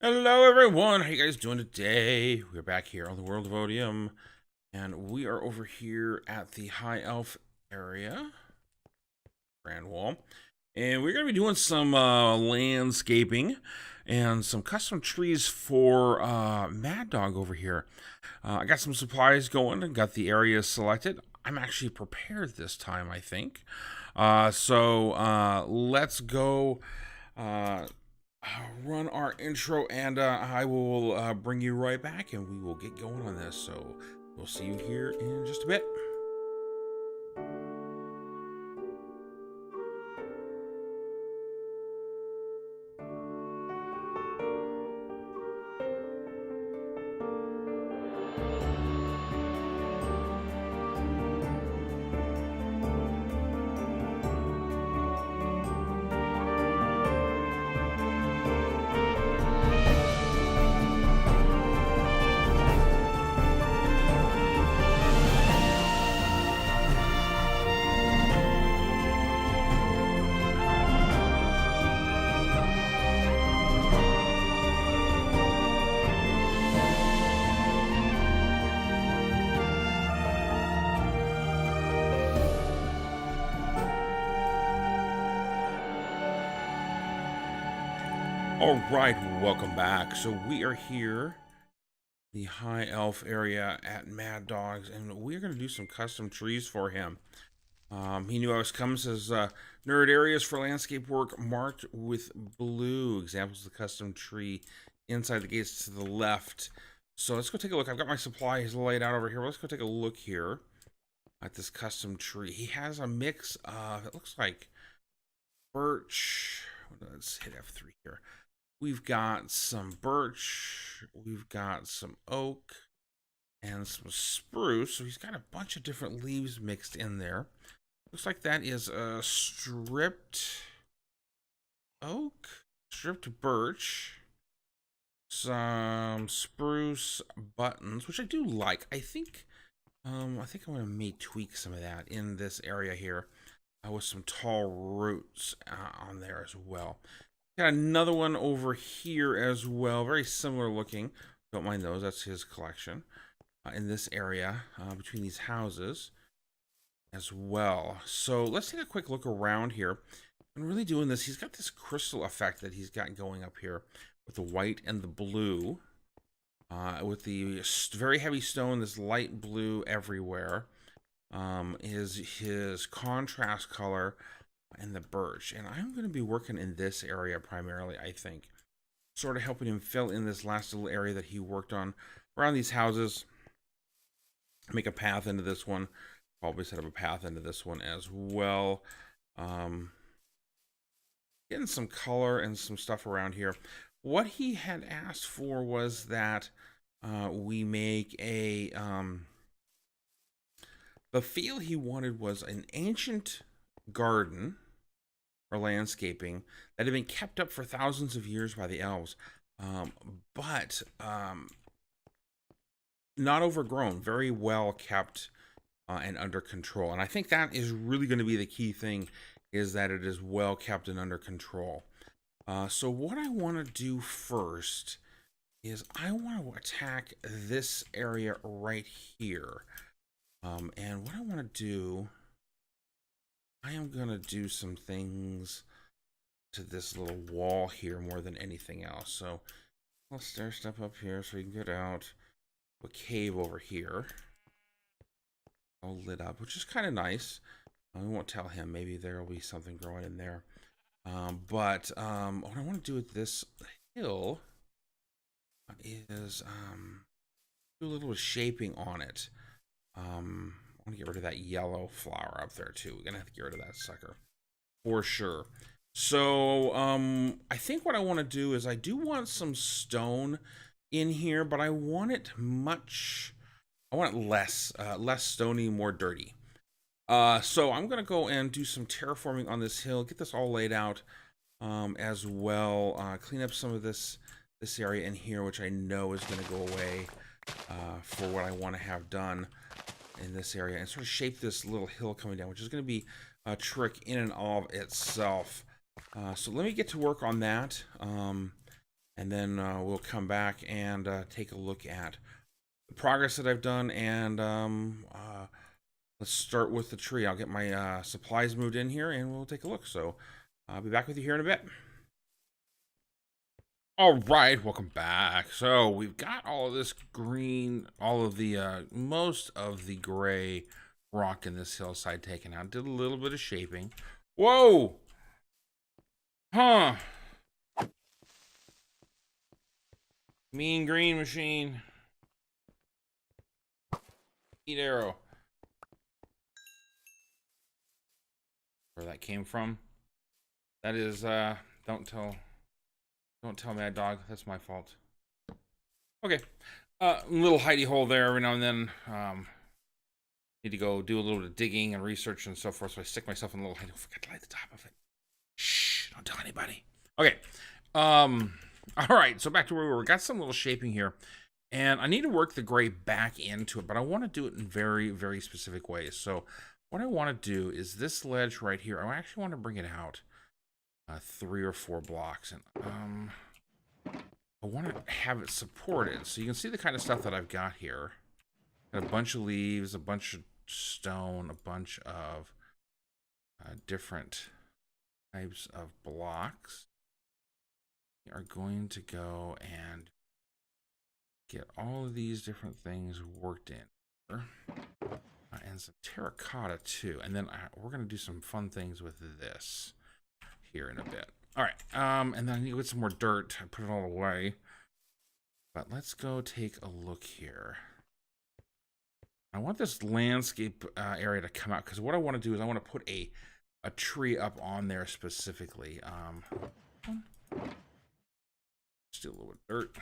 Hello everyone, how you guys doing today? We're back here on the World of Otium, and we are over here at the High Elf area, Grand Wall, and we're going to be doing some landscaping and some custom trees for Mad Dog over here. I got some supplies going and got the area selected. I'm actually prepared this time, I think. So let's go run our intro, and I will bring you right back, and we will get going on this. So we'll see you here in just a bit. All right, welcome back. So we are here, the High Elf area at Mad Dog's, and we're going to do some custom trees for him. He knew I was coming. Says nerd areas for landscape work marked with blue. Examples of the custom tree inside the gates to the left. So let's go take a look. I've got my supplies laid out over here. Let's go take a look here at this custom tree. He has a mix of, it looks like birch. Let's hit F3 here. We've got some birch, we've got some oak, and some spruce. So he's got a bunch of different leaves mixed in there. Looks like that is a stripped oak, stripped birch, some spruce buttons, which I do like. I think I'm gonna may tweak some of that in this area here with some tall roots on there as well. Got another one over here as well, very similar looking. Don't mind those, that's his collection. In this area, between these houses as well. So let's take a quick look around here. I'm really doing this. He's got this crystal effect that he's got going up here with the white and the blue. With the very heavy stone, this light blue everywhere. Is his contrast color and the birch, and I'm going to be working in this area primarily, I think, sort of helping him fill in this last little area that he worked on around these houses. Make a path into this one, probably set up a path into this one as well. Getting some color and some stuff around here. What he had asked for was that we make a the feel he wanted was an ancient garden or landscaping that had been kept up for thousands of years by the elves, but not overgrown, very well kept and under control. And I think that is really going to be the key thing, is that it is well kept and under control. So what I want to do first is I want to attack this area right here. And what I want to do, I am going to do some things to this little wall here more than anything else. So I'll stair step up here so we can get out. A cave over here, all lit up, which is kind of nice. We won't tell him. Maybe there will be something growing in there. But what I want to do with this hill is do a little bit of shaping on it. I want to get rid of that yellow flower up there too. We're gonna have to get rid of that sucker for sure. So I think what I want to do is I do want some stone in here, but I want it less stony, more dirty. So I'm gonna go and do some terraforming on this hill, get this all laid out as well. Clean up some of this area in here, which I know is gonna go away for what I want to have done in this area, and sort of shape this little hill coming down, which is going to be a trick in and of itself. So let me get to work on that, and and then we'll come back and take a look at the progress that I've done, and let's start with the tree. I'll get my supplies moved in here and we'll take a look. So I'll be back with you here in a bit. All right, welcome back. So we've got all of this green, all of the most of the gray rock in this hillside taken out. Did a little bit of shaping. Whoa! Huh. Mean green machine. Eat arrow. Where that came from. That is, don't tell Mad Dog. That's my fault. Okay. Little hidey hole there every now and then. Need to go do a little bit of digging and research and so forth. So I stick myself in a little hidey hole. Forgot to light the top of it. Shh, don't tell anybody. Okay. All right, so back to where we were. We got some little shaping here. And I need to work the gray back into it, but I want to do it in very, very specific ways. So what I want to do is this ledge right here. I actually want to bring it out 3 or 4 blocks. And I want to have it supported. So you can see the kind of stuff that I've got here. Got a bunch of leaves, a bunch of stone, a bunch of different types of blocks. We are going to go and get all of these different things worked in. And some terracotta too. And then we're going to do some fun things with this here in a bit. All right. And then I need to get some more dirt. I put it all away. But let's go take a look here. I want this landscape area to come out, because what I want to do is I want to put a tree up on there specifically. Let's do a little bit of dirt.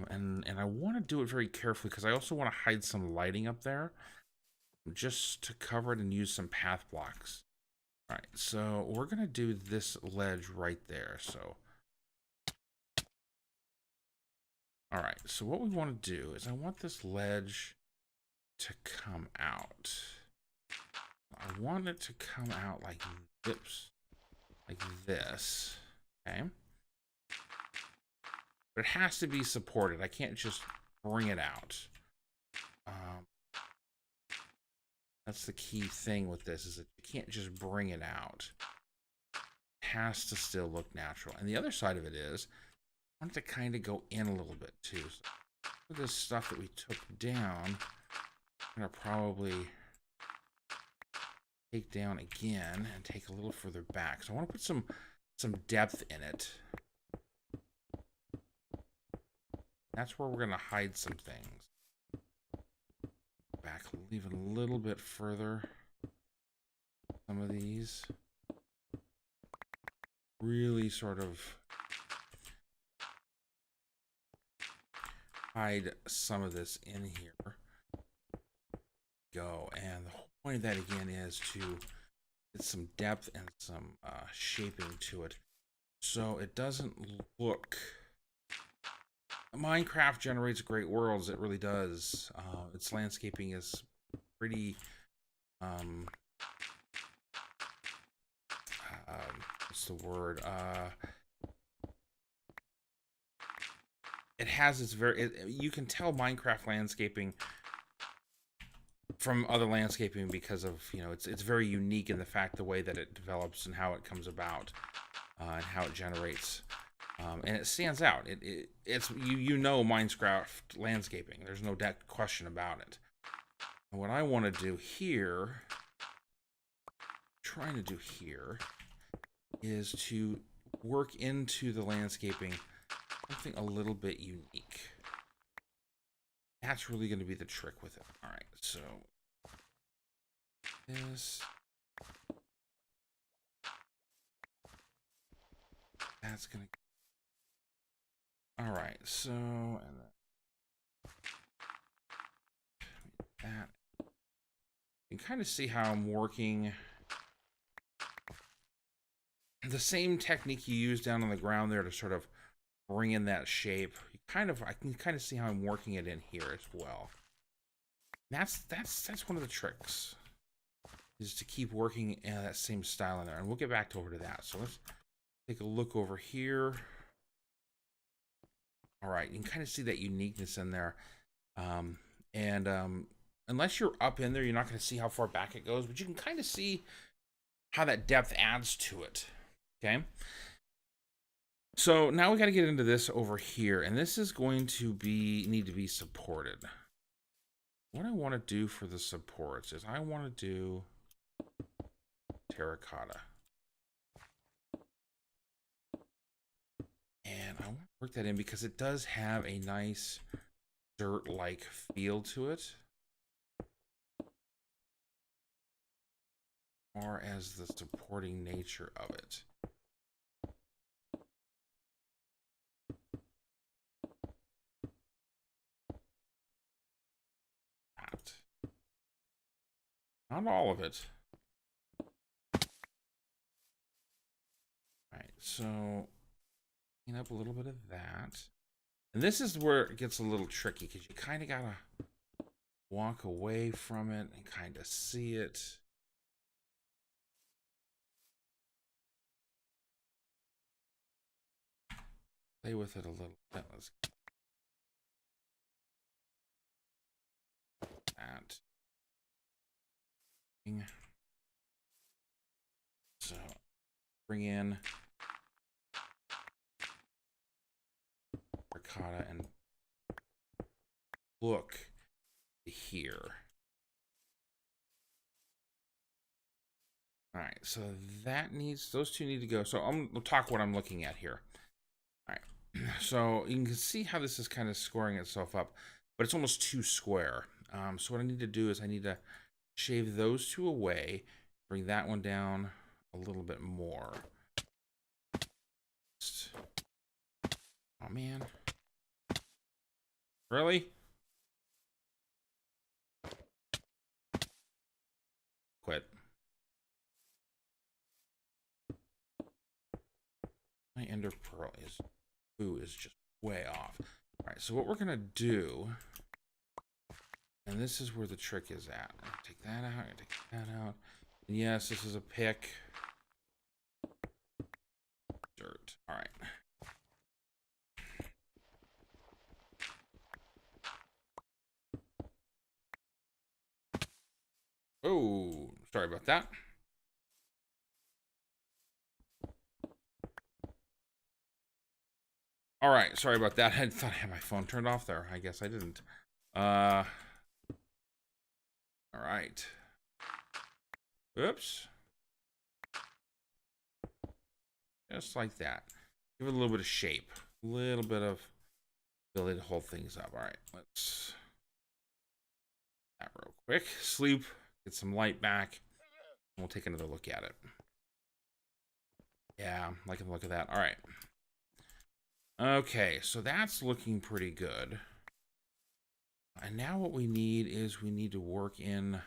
And I want to do it very carefully, because I also want to hide some lighting up there just to cover it and use some path blocks. All right, so we're going to do this ledge right there. So, all right, so what we want to do is I want this ledge to come out. I want it to come out like this, okay? But it has to be supported. I can't just bring it out. That's the key thing with this, is that you can't just bring it out. It has to still look natural. And the other side of it is, I want it to kind of go in a little bit too. So for this stuff that we took down, I'm going to probably take down again and take a little further back. So I want to put some depth in it. That's where we're going to hide some things. Back, leave it a little bit further. Some of these. Really sort of hide some of this in here. Go. And the whole point of that again is to get some depth and some shaping to it, so it doesn't look... Minecraft generates great worlds. It really does. Its landscaping is pretty what's the word? It has its you can tell Minecraft landscaping from other landscaping because of, you know, it's very unique in the way that it develops and how it comes about, and how it generates. And it stands out. It's you know Minecraft landscaping. There's no question about it. And what I want to do here, trying to do here, is to work into the landscaping something a little bit unique. That's really going to be the trick with it. All right, so this, that's going to... All right, so, and that, you can kind of see how I'm working the same technique you use down on the ground there to sort of bring in that shape. I can kind of see how I'm working it in here as well. That's one of the tricks. is to keep working that same style in there, and we'll get back over to that. So let's take a look over here. All right, you can kind of see that uniqueness in there. Unless you're up in there, you're not going to see how far back it goes, but you can kind of see how that depth adds to it. Okay. So now we got to get into this over here, and this is going to need to be supported. What I want to do for the supports is I want to do terracotta. And I want to work that in because it does have a nice dirt-like feel to it. As far as the supporting nature of it. Not all of it. All right, so clean up a little bit of that. And this is where it gets a little tricky because you kind of gotta walk away from it and kind of see it. Play with it a little bit. Let's get that. So bring in ricotta and look here. All right, so those two need to go. So we'll talk what I'm looking at here. All right, so you can see how this is kind of squaring itself up, but it's almost too square. So what I need to do is I need to shave those two away, bring that one down a little bit more. Oh man. Really? Quit. My ender pearl is just way off. All right, so what we're gonna do, and this is where the trick is at. Take that out, take that out. And yes, this is a pick. Dirt. All right. Oh, sorry about that. All right, sorry about that. I thought I had my phone turned off there. I guess I didn't. All right. Oops. Just like that. Give it a little bit of shape. A little bit of ability to hold things up. All right, let's that real quick. Sleep. Get some light back. And we'll take another look at it. Yeah, liking the look of that. All right. Okay, so that's looking pretty good. And now what we need is we need to work in.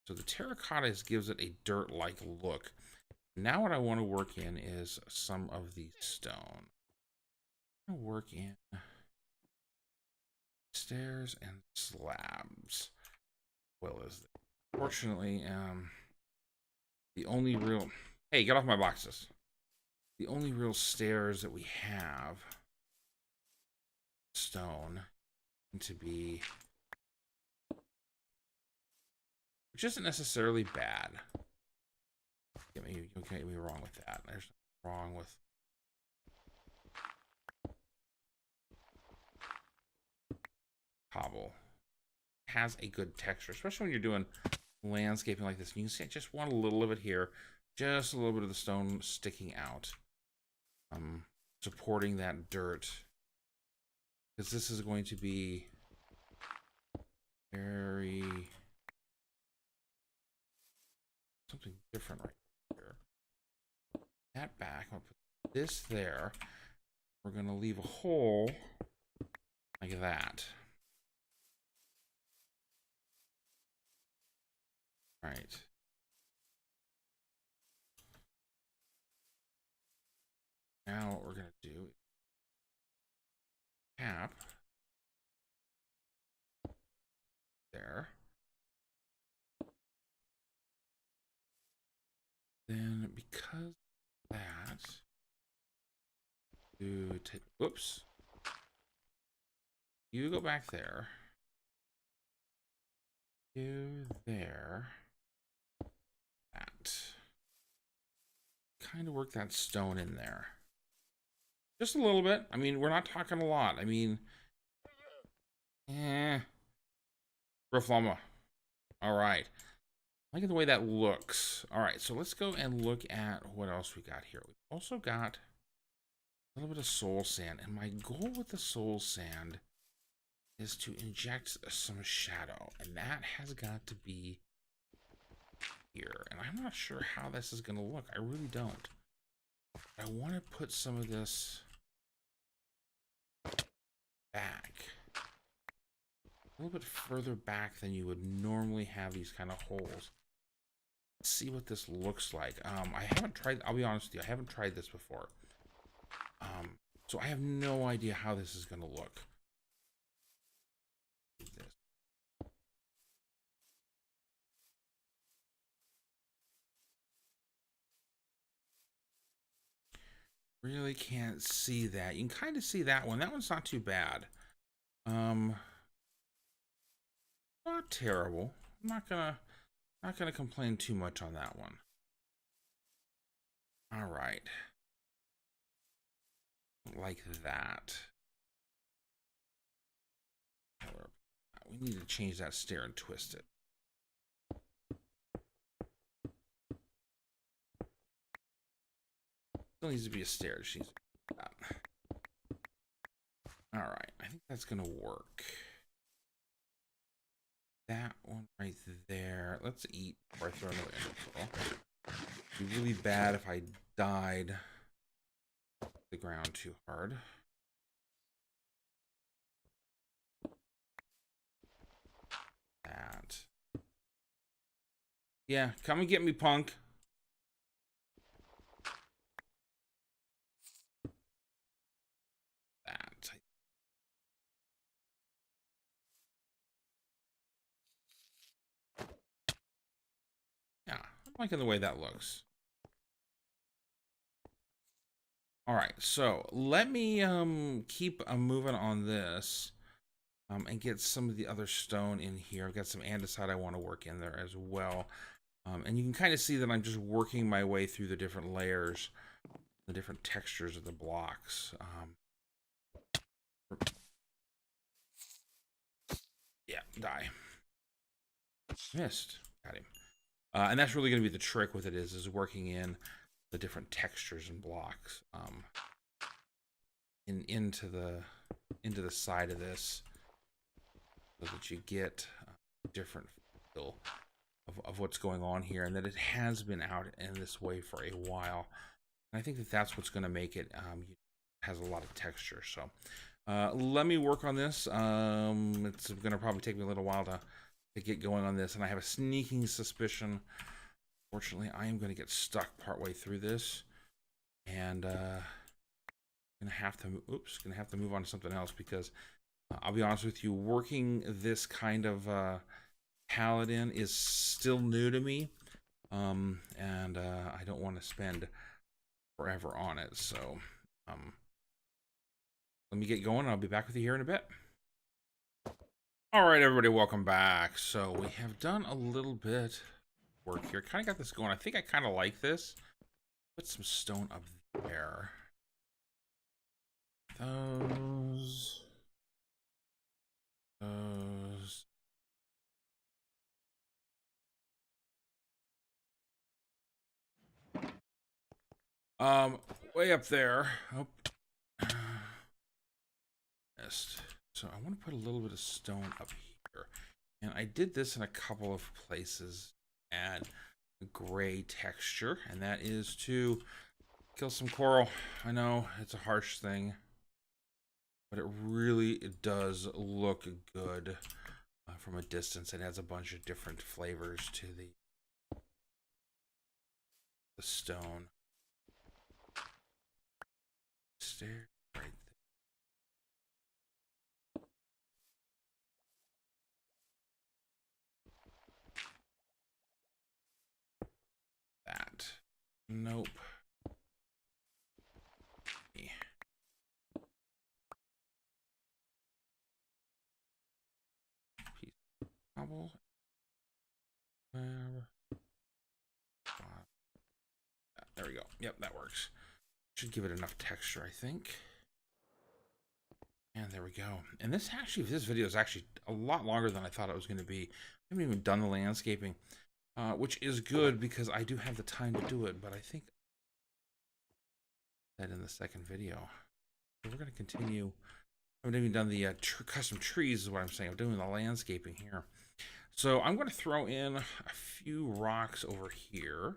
So the terracotta gives it a dirt-like look. Now what I want to work in is some of the stone. I'm going to work in stairs and slabs. Well, fortunately, the only real... Hey, get off my boxes. The only real stairs that we have stone to be, which isn't necessarily bad. You can't get me wrong with that. There's nothing wrong with cobble. It has a good texture, especially when you're doing landscaping like this. You can see I just want a little of it here, just a little bit of the stone sticking out, supporting that dirt, because this is going to be very something different right here. That back, I'll put this there. We're going to leave a hole like that. All right. Now what we're going to do is cap there. Then because of that, whoops. You go back there. You there. That. Kind of work that stone in there. Just a little bit. I mean, we're not talking a lot. I mean, Raflama. All right. I like the way that looks. All right, so let's go and look at what else we got here. We've also got a little bit of soul sand, and my goal with the soul sand is to inject some shadow, and that has got to be here. And I'm not sure how this is going to look. I really don't. I want to put some of this back. A little bit further back than you would normally have these kind of holes. Let's see what this looks like. I haven't tried, I'll be honest with you, I haven't tried this before. So I have no idea how this is going to look. Really can't see that. You can kind of see that one. That one's not too bad. Not terrible. I'm not gonna complain too much on that one. All right. Like that. We need to change that stair and twist it. Still needs to be a stair. All right. I think that's gonna work. That one right there. Let's eat before I throw another energy. It'd be really bad if I died the ground too hard. That. Yeah, come and get me, punk. That. Yeah, I'm liking the way that looks. All right, so let me keep moving on this and get some of the other stone in here. I've got some andesite I want to work in there as well. And you can kind of see that I'm just working my way through the different layers, the different textures of the blocks. Yeah, die. Missed. Got him. And that's really going to be the trick with it is working in the different textures and blocks into the side of this, so that you get a different feel of what's going on here, and that it has been out in this way for a while. And I think that that's what's going to make it has a lot of texture. So let me work on this. It's going to probably take me a little while to get going on this, and I have a sneaking suspicion, fortunately, I am going to get stuck partway through this, and gonna have to move on to something else, because I'll be honest with you, working this kind of paladin is still new to me, and I don't want to spend forever on it. So let me get going. I'll be back with you here in a bit. All right, everybody, welcome back. So we have done a little bit work here. Kind of got this going. I think I kind of like this. Put some stone up there. Those. Way up there. Oh. Missed. So I want to put a little bit of stone up here. And I did this in a couple of places. Add a gray texture, and that is to kill some coral. I know it's a harsh thing, but it does look good from a distance. It adds a bunch of different flavors to the stone. Stair right there. That. Nope. Piece of cobble. There we go. Yep, that works. Should give it enough texture, I think. And there we go. And this video is actually a lot longer than I thought it was going to be. I haven't even done the landscaping, which is good because I do have the time to do it. But I think that in the second video, so we're going to continue. I haven't even done the custom trees, is what I'm saying. I'm doing the landscaping here. So I'm going to throw in a few rocks over here.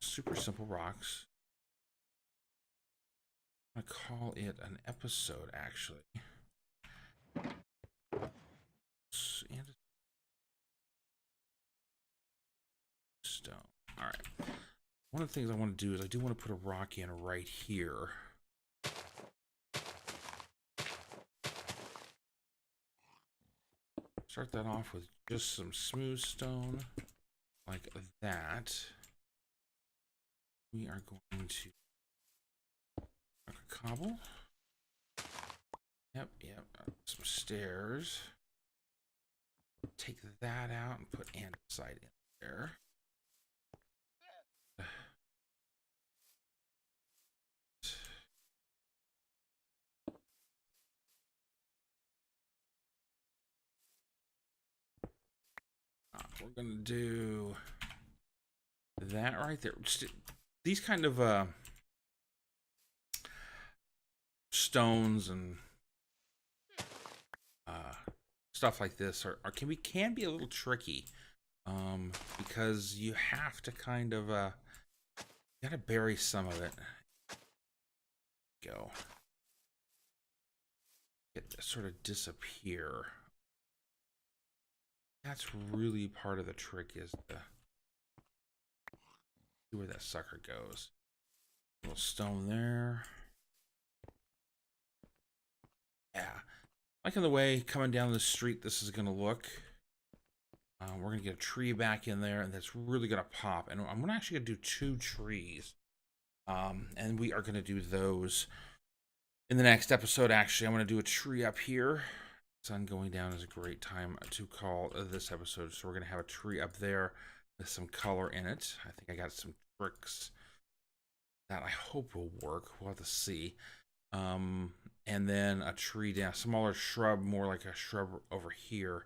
Super simple rocks. I'm going to call it an episode, actually. And stone. All right. One of the things I want to do is I do want to put a rock in right here. Start that off with just some smooth stone like that. We are going to cobble. Yep. Some stairs. Take that out and put andesite in there. We're gonna do that right there. These kind of stones and stuff like this can be a little tricky, because you have to kind of you gotta bury some of it. Go get to sort of disappear. That's really part of the trick, is to see where that sucker goes. A little stone there. Yeah. Liking the way coming down the street this is going to look. We're going to get a tree back in there, and that's really going to pop. And I'm actually going to do 2 trees. And we are going to do those in the next episode, actually. I'm going to do a tree up here. Sun going down is a great time to call this episode. So we're going to have a tree up there with some color in it. I think I got some tricks that I hope will work. We'll have to see. And then a tree down, smaller shrub, more like a shrub over here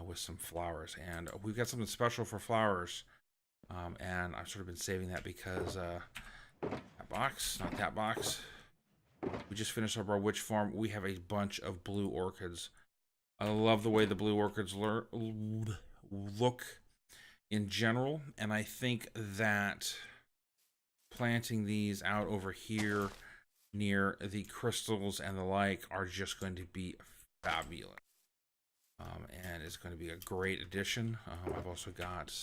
with some flowers. And we've got something special for flowers. And I've sort of been saving that because that box, not that box. We just finished up our witch farm. We have a bunch of blue orchids. I love the way the blue orchids look in general, and I think that planting these out over here near the crystals and the like are just going to be fabulous. And it's going to be a great addition. I've also got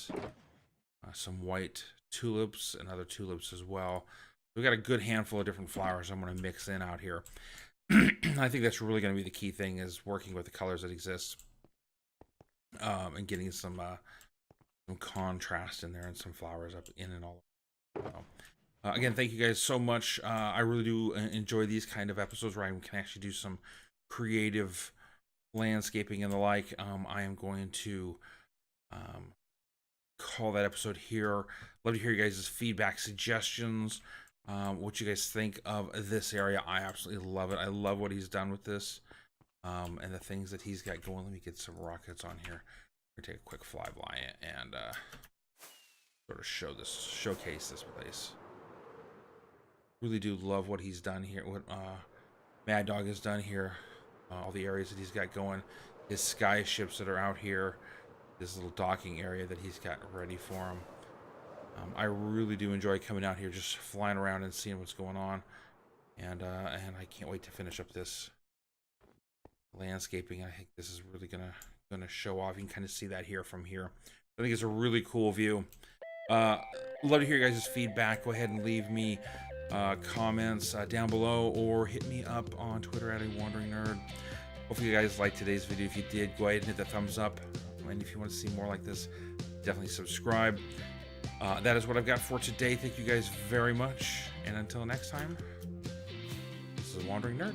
some white tulips and other tulips as well. We've got a good handful of different flowers I'm going to mix in out here. I think that's really going to be the key thing, is working with the colors that exist, and getting some contrast in there and some flowers up in and all. Again, thank you guys so much. I really do enjoy these kind of episodes where I can actually do some creative landscaping and the like. I am going to call that episode here. Love to hear you guys' feedback, suggestions. What you guys think of this area. I absolutely love it. I love what he's done with this, and the things that he's got going. Let me get some rockets on here. We're gonna take a quick flyby and sort of showcase this place. Really do love what he's done here. What Mad Dog has done here. All the areas that he's got going. His sky ships that are out here. This little docking area that he's got ready for him. I really do enjoy coming out here, just flying around and seeing what's going on, and I can't wait to finish up this landscaping. I think this is really gonna show off. You can kind of see that here from here. I think it's a really cool view. Love to hear your guys' feedback. Go ahead and leave me comments down below, or hit me up on Twitter at @awanderingnerd. Hopefully you guys liked today's video. If you did, go ahead and hit the thumbs up. And if you want to see more like this, definitely subscribe. That is what I've got for today. Thank you guys very much. And until next time, this is Wandering Nerd.